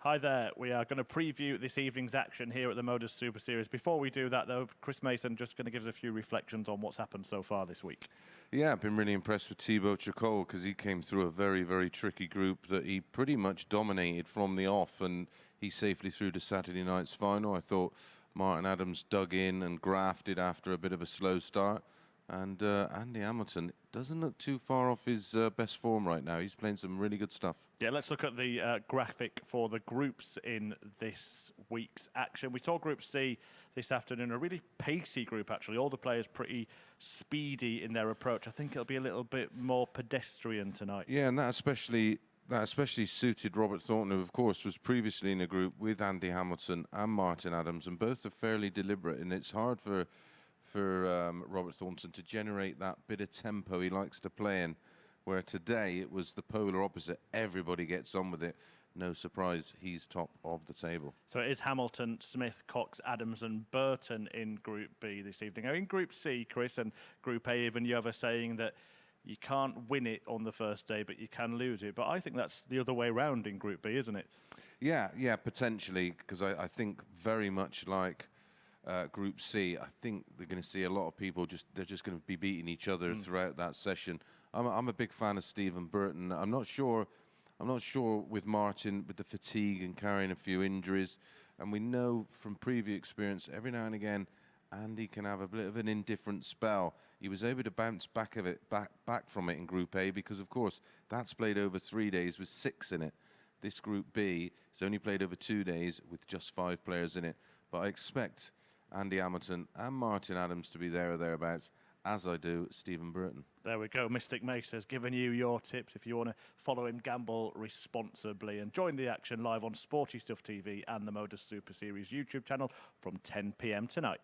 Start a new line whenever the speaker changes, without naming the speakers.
Hi there. We are going to preview this evening's action here at the Modus Super Series. Before we do that, though, Chris Mason just going to give us a few reflections on what's happened so far this week.
Yeah, I've been really impressed with Thibaut Chacol because he came through a very, very tricky group that he pretty much dominated from the off, and he safely through to Saturday night's final. I thought Martin Adams dug in and grafted after a bit of a slow start. And Andy Hamilton doesn't look too far off his best form right now. He's playing some really good stuff.
Yeah, let's look at the graphic for the groups in this week's action. We saw Group C this afternoon, a really pacey group, actually. All the players pretty speedy in their approach. I think it'll be a little bit more pedestrian tonight.
Yeah, and that especially suited Robert Thornton, who, of course, was previously in a group with Andy Hamilton and Martin Adams, and both are fairly deliberate, and it's hard for Robert Thornton to generate that bit of tempo he likes to play in, where today it was the polar opposite. Everybody gets on with it. No surprise, he's top of the table.
So it is Hamilton, Smith, Cox, Adams and Burton in Group B this evening. Now in Group C, Chris, and Group A, even you have a saying that you can't win it on the first day, but you can lose it. But I think that's the other way around in Group B, isn't it?
Yeah, potentially, because I think very much like Group C, I think they're going to see a lot of people they're just going to be beating each other throughout that session. I'm a big fan of Stephen Burton. I'm not sure with Martin, with the fatigue and carrying a few injuries, and we know from previous experience every now and again Andy can have a bit of an indifferent spell. He was able to bounce back from it in Group A because, of course, that's played over 3 days with 6 in it. This Group B is only played over 2 days with just 5 players in it. But I expect Andy Hamilton and Martin Adams to be there or thereabouts, as I do Stephen Burton.
There we go. Mystic Mace has given you your tips. If you want to follow him, gamble responsibly and join the action live on Sporty Stuff TV and the Modus Super Series YouTube channel from 10 p.m. tonight.